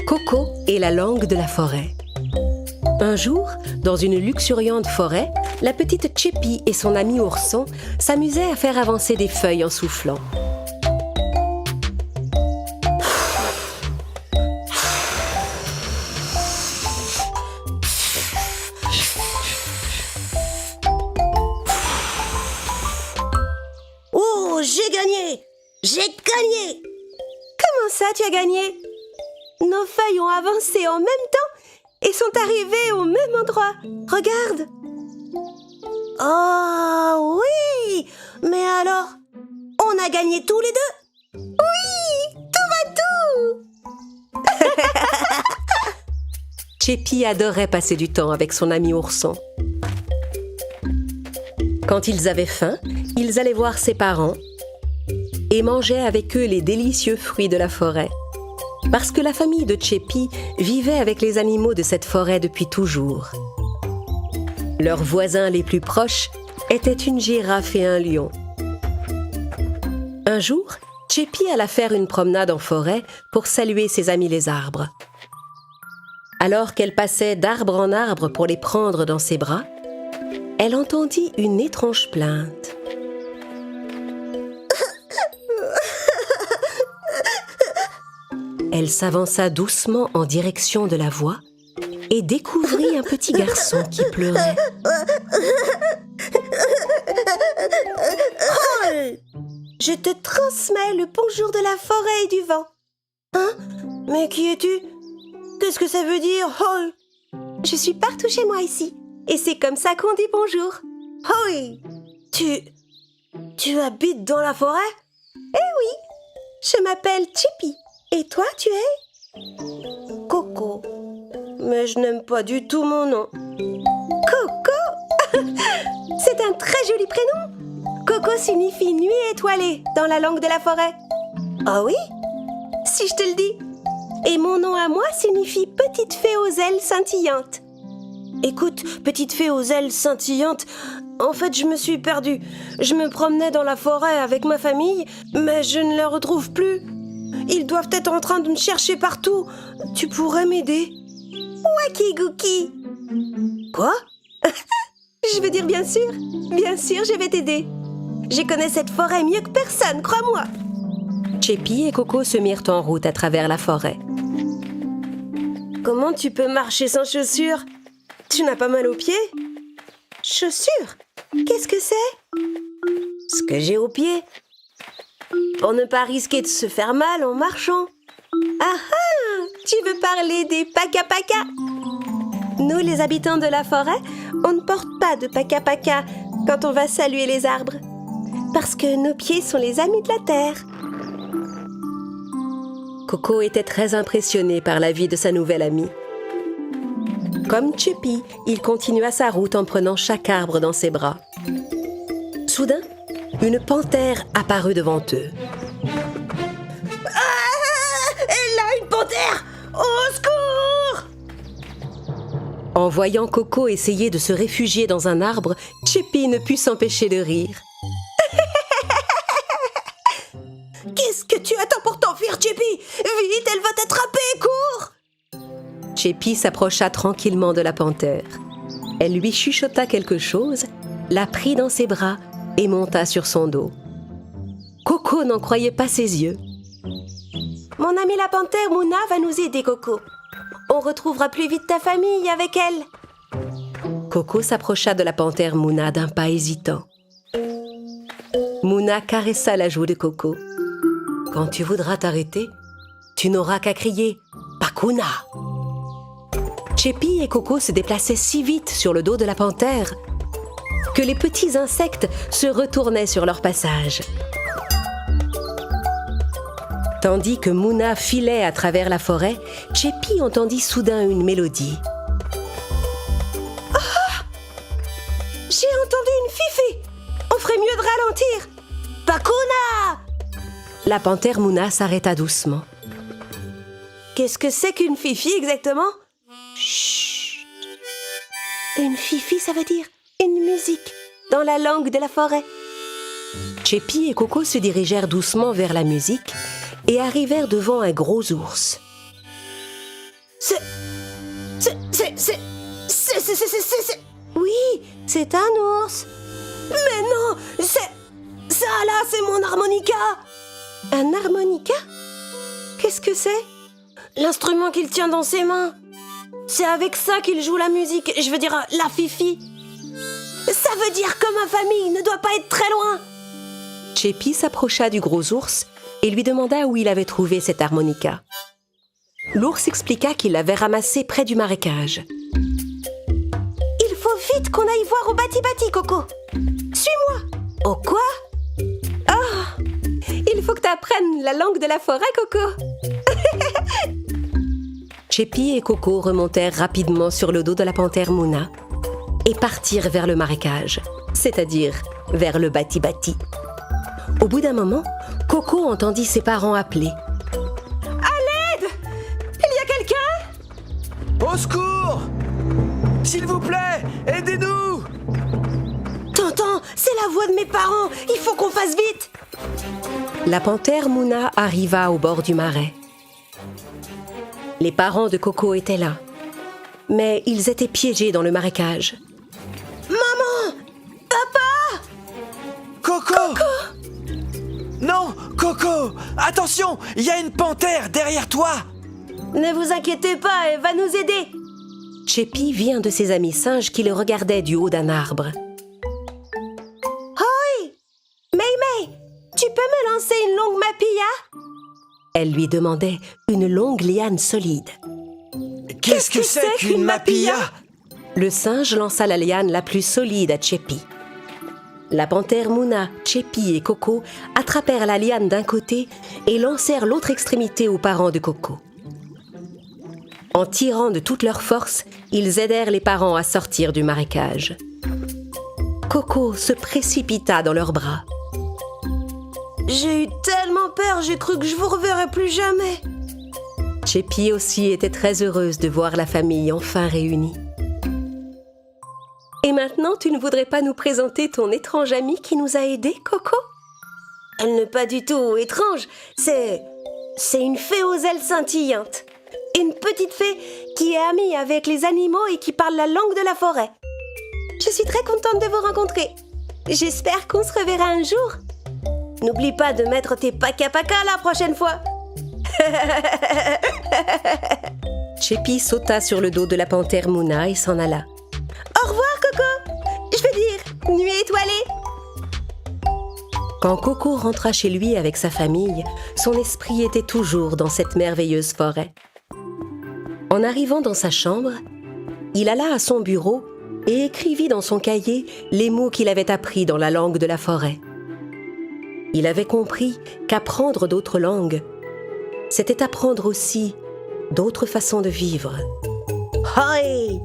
Coco et la langue de la forêt. Un jour, dans une luxuriante forêt, la petite Tchépi et son ami ourson s'amusaient à faire avancer des feuilles en soufflant. Oh, j'ai gagné! J'ai gagné! Comment ça, tu as gagné? Nos feuilles ont avancé en même temps et sont arrivées au même endroit. Regarde! Oh, oui! Mais alors, on a gagné tous les deux? Oui! Tout va tout! Tchépi adorait passer du temps avec son ami ourson. Quand ils avaient faim, ils allaient voir ses parents et mangeaient avec eux les délicieux fruits de la forêt. Parce que la famille de Tchépi vivait avec les animaux de cette forêt depuis toujours. Leurs voisins les plus proches étaient une girafe et un lion. Un jour, Tchépi alla faire une promenade en forêt pour saluer ses amis les arbres. Alors qu'elle passait d'arbre en arbre pour les prendre dans ses bras, elle entendit une étrange plainte. Elle s'avança doucement en direction de la voix et découvrit un petit garçon qui pleurait. Je te transmets le bonjour de la forêt et du vent. Hein? Mais qui es-tu? Qu'est-ce que ça veut dire, Hoi? Je suis partout chez moi ici. Et c'est comme ça qu'on dit bonjour. Hoi! Tu habites dans la forêt? Eh oui, je m'appelle Tchépi. Et toi, tu es? Coco. Mais je n'aime pas du tout mon nom. Coco? C'est un très joli prénom. Coco signifie nuit étoilée dans la langue de la forêt. Ah oui? Si je te le dis. Et mon nom à moi signifie petite fée aux ailes scintillantes. Écoute, petite fée aux ailes scintillantes, en fait, je me suis perdue. Je me promenais dans la forêt avec ma famille, mais je ne les retrouve plus. Ils doivent être en train de me chercher partout. Tu pourrais m'aider? Wakigouki. Quoi? Je veux dire bien sûr. Bien sûr, je vais t'aider. Je connais cette forêt mieux que personne, crois-moi. Tchépi et Coco se mirent en route à travers la forêt. Comment tu peux marcher sans chaussures? Tu n'as pas mal aux pieds? Chaussures? Qu'est-ce que c'est? Ce que j'ai aux pieds. Pour ne pas risquer de se faire mal en marchant. Ah ah! Tu veux parler des paka-paka? Nous, les habitants de la forêt, on ne porte pas de paka-paka quand on va saluer les arbres. Parce que nos pieds sont les amis de la terre. Coco était très impressionné par la vie de sa nouvelle amie. Comme Tchépi, il continua sa route en prenant chaque arbre dans ses bras. Soudain, une panthère apparut devant eux. Ah! Elle a une panthère! Au secours! En voyant Coco essayer de se réfugier dans un arbre, Tchépi ne put s'empêcher de rire. Qu'est-ce que tu attends pour t'enfuir, Tchépi? Vite, elle va t'attraper, cours! Tchépi s'approcha tranquillement de la panthère. Elle lui chuchota quelque chose, la prit dans ses bras et monta sur son dos. Coco n'en croyait pas ses yeux. Mon amie la panthère Mouna va nous aider, Coco. On retrouvera plus vite ta famille avec elle. Coco s'approcha de la panthère Mouna d'un pas hésitant. Mouna caressa la joue de Coco. « Quand tu voudras t'arrêter, tu n'auras qu'à crier « Pakuna !» Tchépi et Coco se déplaçaient si vite sur le dos de la panthère que les petits insectes se retournaient sur leur passage. Tandis que Mouna filait à travers la forêt, Tchépi entendit soudain une mélodie. Ah! J'ai entendu une fifi! On ferait mieux de ralentir! Pakuna! La panthère Mouna s'arrêta doucement. Qu'est-ce que c'est qu'une fifi exactement? Chut! Une fifi, ça veut dire une musique dans la langue de la forêt. Tchépi et Coco se dirigèrent doucement vers la musique et arrivèrent devant un gros ours. C'est... Oui, c'est un ours. Mais non, ça là, c'est mon harmonica. Un harmonica? Qu'est-ce que c'est? L'instrument qu'il tient dans ses mains. C'est avec ça qu'il joue la musique, je veux dire la fifi. Ça veut dire que ma famille ne doit pas être très loin. Cheppi s'approcha du gros ours et lui demanda où il avait trouvé cet harmonica. L'ours expliqua qu'il l'avait ramassé près du marécage. Il faut vite qu'on aille voir au bati-bati, Coco. Suis-moi. Au quoi? Oh, il faut que tu apprennes la langue de la forêt, Coco. Cheppi et Coco remontèrent rapidement sur le dos de la panthère Mouna et partirent vers le marécage, c'est-à-dire vers le bati-bati. Au bout d'un moment, Coco entendit ses parents appeler. À l'aide! Il y a quelqu'un? Au secours! S'il vous plaît, aidez-nous! Tonton, c'est la voix de mes parents. Il faut qu'on fasse vite. La panthère Mouna arriva au bord du marais. Les parents de Coco étaient là, mais ils étaient piégés dans le marécage. Maman! Papa! Coco! Non, Coco! Attention, il y a une panthère derrière toi! Ne vous inquiétez pas, elle va nous aider. Cheppi vit un de ses amis singes qui le regardait du haut d'un arbre. Hoi! May, tu peux me lancer une longue mapilla? Elle lui demandait une longue liane solide. Qu'est-ce que c'est qu'une mapilla? Le singe lança la liane la plus solide à Cheppi. La panthère Mouna, Cheppi et Coco attrapèrent la liane d'un côté et lancèrent l'autre extrémité aux parents de Coco. En tirant de toute leur force, ils aidèrent les parents à sortir du marécage. Coco se précipita dans leurs bras. J'ai eu tellement peur, j'ai cru que je vous reverrais plus jamais. Cheppi aussi était très heureuse de voir la famille enfin réunie. Et maintenant, tu ne voudrais pas nous présenter ton étrange amie qui nous a aidés, Coco? Elle n'est pas du tout étrange. C'est une fée aux ailes scintillantes. Une petite fée qui est amie avec les animaux et qui parle la langue de la forêt. Je suis très contente de vous rencontrer. J'espère qu'on se reverra un jour. N'oublie pas de mettre tes paka-paka la prochaine fois. Cheppi sauta sur le dos de la panthère Mouna et s'en alla. Au revoir, Coco. Je veux dire, nuit étoilée. Quand Coco rentra chez lui avec sa famille, son esprit était toujours dans cette merveilleuse forêt. En arrivant dans sa chambre, il alla à son bureau et écrivit dans son cahier les mots qu'il avait appris dans la langue de la forêt. Il avait compris qu'apprendre d'autres langues, c'était apprendre aussi d'autres façons de vivre. Hoi!